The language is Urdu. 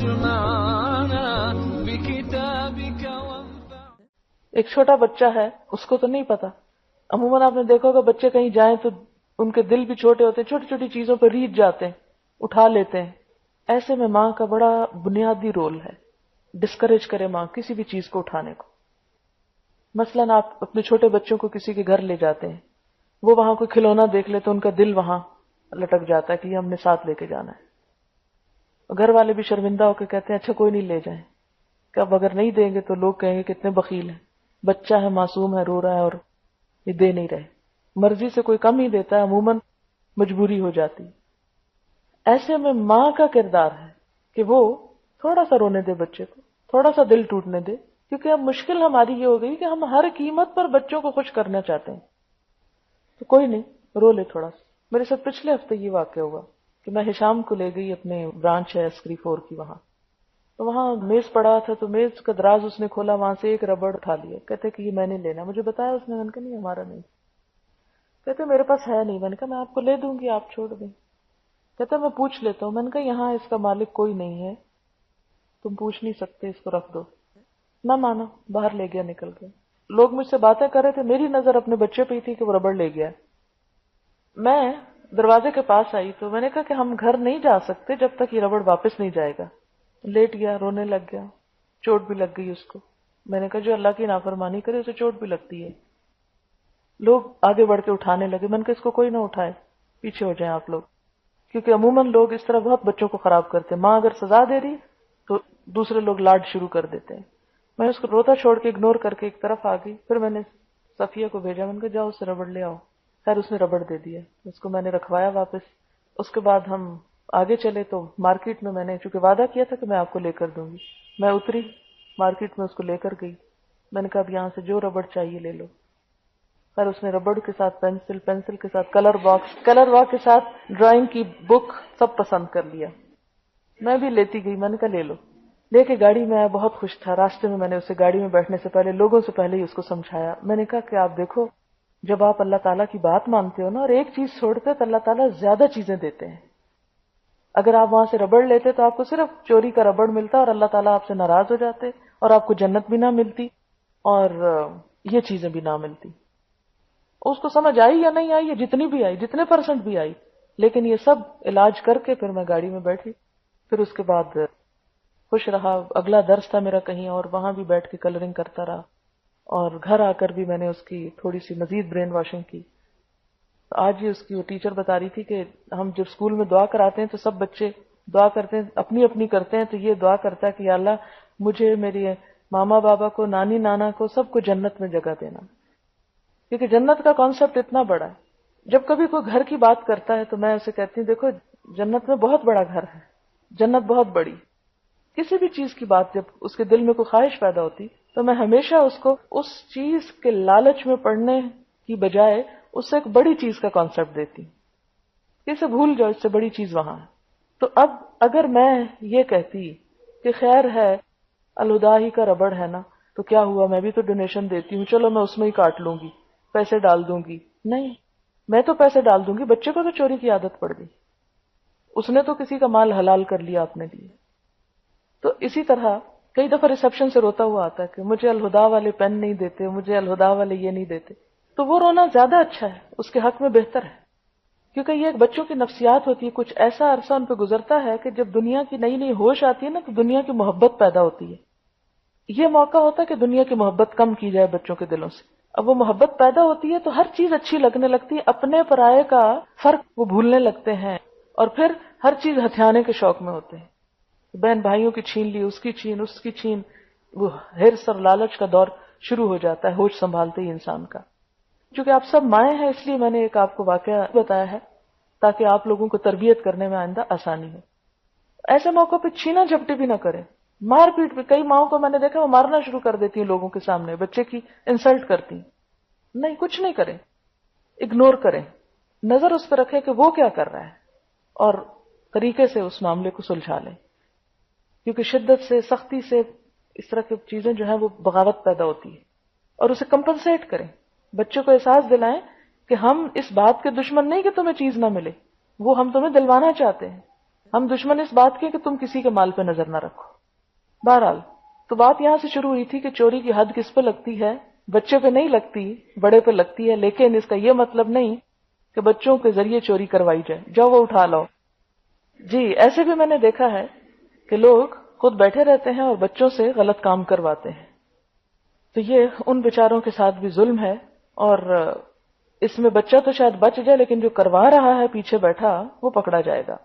واجمعنا بكتابك وانفعنا. ایک چھوٹا بچہ ہے، اس کو تو نہیں پتا. عموماً آپ نے دیکھا ہوگا بچے کہیں جائیں تو ان کے دل بھی چھوٹے ہوتے ہیں، چھوٹی چھوٹی چیزوں پہ ریجھ جاتے ہیں، اٹھا لیتے ہیں. ایسے میں ماں کا بڑا بنیادی رول ہے، ڈسکریج کرے ماں کسی بھی چیز کو اٹھانے کو. مثلاً آپ اپنے چھوٹے بچوں کو کسی کے گھر لے جاتے ہیں، وہ وہاں کوئی کھلونا دیکھ لے تو ان کا دل وہاں لٹک جاتا ہے کہ یہ ہم نے ساتھ لے کے جانا ہے. گھر والے بھی شرمندہ ہو کے کہتے ہیں اچھا کوئی نہیں لے جائیں، کہ اب اگر نہیں دیں گے تو لوگ کہیں گے کتنے بخیل ہیں، بچہ ہے، معصوم ہے، رو رہا ہے اور یہ دے نہیں رہے. مرضی سے کوئی کم ہی دیتا ہے، عموماً مجبوری ہو جاتی. ایسے میں ماں کا کردار ہے کہ وہ تھوڑا سا رونے دے بچے کو، تھوڑا سا دل ٹوٹنے دے، کیونکہ اب مشکل ہماری یہ ہو گئی کہ ہم ہر قیمت پر بچوں کو خوش کرنا چاہتے ہیں. تو کوئی نہیں، رو لے تھوڑا سا. میرے ساتھ پچھلے ہفتے یہ واقعہ ہوا کہ میں ہشام کو لے گئی، اپنے برانچ ہے عسکری 4 کی، وہاں تو وہاں میز پڑا تھا، تو میز کا دراز اس نے کھولا، وہاں سے ایک ربڑ اٹھا لیا. کہتے کہ یہ میں نے لینا. مجھے بتایا اس نے، میں نے کہا نہیں ہمارا نہیں. کہتے میرے پاس ہے نہیں. میں نے کہا میں آپ کو لے دوں گی، آپ چھوڑ دیں. کہتا میں پوچھ لیتا ہوں. میں نے کہا یہاں اس کا مالک کوئی نہیں ہے، تم پوچھ نہیں سکتے، اس کو رکھ دو. نہ مانا، باہر لے گیا، نکل گیا. لوگ مجھ سے باتیں کر رہے تھے، میری نظر اپنے بچے پہ ہی تھی کہ وہ ربڑ لے گیا. میں دروازے کے پاس آئی تو میں نے کہا کہ ہم گھر نہیں جا سکتے جب تک یہ ربڑ واپس نہیں جائے گا. لیٹ گیا، رونے لگ گیا، چوٹ بھی لگ گئی اس کو. میں نے کہا جو اللہ کی نافرمانی کرے اسے چوٹ بھی لگتی ہے. لوگ آگے بڑھ کے اٹھانے لگے. میں نے کہا اس کو کوئی نہ اٹھائے، پیچھے ہو جائیں آپ لوگ، کیونکہ عموماً لوگ اس طرح بہت بچوں کو خراب کرتے ہیں. ماں اگر سزا دے رہی تو دوسرے لوگ لاڈ شروع کر دیتے ہیں. میں اس کو روتا چھوڑ کے اگنور کر کے ایک طرف آ گئی. پھر میں نے صفیہ کو بھیجا، میں نے کہا جاؤ اس سے ربڑ لے آؤ. خیر اس نے ربڑ دے دیا، اس کو میں نے رکھوایا واپس. اس کے بعد ہم آگے چلے تو مارکیٹ میں نے چونکہ وعدہ کیا تھا کہ میں آپ کو لے کر دوں گی، میں اتری مارکیٹ میں، اس کو لے کر گئی. میں نے کہا اب یہاں سے جو ربڑ چاہیے لے لو. خیر اس نے ربڑ کے ساتھ پینسل، پینسل کے ساتھ کلر باکس، کلر باکس کے ساتھ ڈرائنگ کی بک سب پسند کر لیا. میں بھی لیتی گئی. میں نے کہا لے لو. لے کے گاڑی میں آیا، بہت خوش تھا. راستے میں نے اسے گاڑی میں بیٹھنے سے پہلے لوگوں سے پہلے ہی اس کو سمجھایا. میں نے کہا کہ آپ دیکھو، جب آپ اللہ تعالیٰ کی بات مانتے ہو نا اور ایک چیز چھوڑتے تو اللہ تعالیٰ زیادہ چیزیں دیتے ہیں. اگر آپ وہاں سے ربڑ لیتے تو آپ کو صرف چوری کا ربڑ ملتا اور اللہ تعالیٰ آپ سے ناراض ہو جاتے اور آپ کو جنت بھی نہ ملتی اور یہ چیزیں بھی نہ ملتی. اس کو سمجھ آئی یا نہیں آئی، جتنی بھی آئی، جتنے پرسنٹ بھی آئی، لیکن یہ سب علاج کر کے پھر میں گاڑی میں بیٹھی. پھر اس کے بعد خوش رہا. اگلا درس تھا میرا کہیں اور، وہاں بھی بیٹھ کے کلرنگ کرتا رہا. اور گھر آ کر بھی میں نے اس کی تھوڑی سی مزید برین واشنگ کی. آج ہی اس کی وہ ٹیچر بتا رہی تھی کہ ہم جب اسکول میں دعا کراتے ہیں تو سب بچے دعا کرتے ہیں، اپنی اپنی کرتے ہیں. تو یہ دعا کرتا ہے کہ یا اللہ مجھے، میرے ماما بابا کو، نانی نانا کو، سب کو جنت میں جگہ دینا. کیونکہ جنت کا کانسیپٹ اتنا بڑا ہے. جب کبھی کوئی گھر کی بات کرتا ہے تو میں اسے کہتی ہوں دیکھو جنت میں بہت بڑا گھر ہے، جنت بہت بڑی. کسی بھی چیز کی بات جب اس کے دل میں کوئی خواہش پیدا ہوتی تو میں ہمیشہ اس کو اس چیز کے لالچ میں پڑنے کی بجائے اس سے ایک بڑی چیز کا کانسیپٹ دیتی. اسے بھول جاؤ، اس سے بڑی چیز وہاں ہے. تو اب اگر میں یہ کہتی کہ خیر ہے الہدا ہی کا ربڑ ہے نا تو کیا ہوا، میں بھی تو ڈونیشن دیتی ہوں، چلو میں اس میں ہی کاٹ لوں گی، پیسے ڈال دوں گی. نہیں، میں تو پیسے ڈال دوں گی. بچے کو تو چوری کی عادت پڑ گئی، اس نے تو کسی کا مال حلال کر لیا اپنے لیے. تو اسی طرح کئی دفعہ ریسپشن سے روتا ہوا آتا ہے کہ مجھے الہدا والے پین نہیں دیتے، مجھے الہدا والے یہ نہیں دیتے. تو وہ رونا زیادہ اچھا ہے، اس کے حق میں بہتر ہے، کیونکہ یہ ایک بچوں کی نفسیات ہوتی ہے. کچھ ایسا عرصہ ان پہ گزرتا ہے کہ جب دنیا کی نئی نئی ہوش آتی ہے نا تو دنیا کی محبت پیدا ہوتی ہے. یہ موقع ہوتا ہے کہ دنیا کی محبت کم کی جائے بچوں کے دلوں سے. اب وہ محبت پیدا ہوتی ہے تو ہر چیز اچھی لگنے لگتی ہے، اپنے پرائے کا فرق وہ بھولنے لگتے ہیں اور پھر ہر چیز ہتھیانے کے شوق میں ہوتے ہیں. بہن بھائیوں کی چھین لی، اس کی چھین، اس کی چھین، وہ ہرس اور لالچ کا دور شروع ہو جاتا ہے ہوش سنبھالتے ہی انسان کا. چونکہ آپ سب مائیں ہیں اس لیے میں نے ایک آپ کو واقعہ بتایا ہے تاکہ آپ لوگوں کو تربیت کرنے میں آئندہ آسانی ہو. ایسے موقع پہ چھینا جھپٹی بھی نہ کریں، مار پیٹ بھی. کئی ماؤں کو میں نے دیکھا وہ مارنا شروع کر دیتی ہیں لوگوں کے سامنے، بچے کی انسلٹ کرتی ہیں. نہیں، کچھ نہیں کریں، اگنور کریں، نظر اس پہ رکھیں کہ وہ کیا کر رہا ہے اور طریقے سے اس معاملے کو سلجھا لیں. کیونکہ شدت سے، سختی سے اس طرح کی چیزیں جو ہیں وہ بغاوت پیدا ہوتی ہے. اور اسے کمپنسیٹ کریں، بچوں کو احساس دلائیں کہ ہم اس بات کے دشمن نہیں کہ تمہیں چیز نہ ملے، وہ ہم تمہیں دلوانا چاہتے ہیں. ہم دشمن اس بات کے کہ تم کسی کے مال پہ نظر نہ رکھو. بہرحال تو بات یہاں سے شروع ہوئی تھی کہ چوری کی حد کس پہ لگتی ہے؟ بچے پہ نہیں لگتی، بڑے پہ لگتی ہے، لیکن اس کا یہ مطلب نہیں کہ بچوں کے ذریعے چوری کروائی جائے. جاؤ وہ اٹھا لاؤ. جی ایسے بھی میں نے دیکھا ہے کہ لوگ خود بیٹھے رہتے ہیں اور بچوں سے غلط کام کرواتے ہیں. تو یہ ان بیچاروں کے ساتھ بھی ظلم ہے، اور اس میں بچہ تو شاید بچ جائے لیکن جو کروا رہا ہے پیچھے بیٹھا وہ پکڑا جائے گا.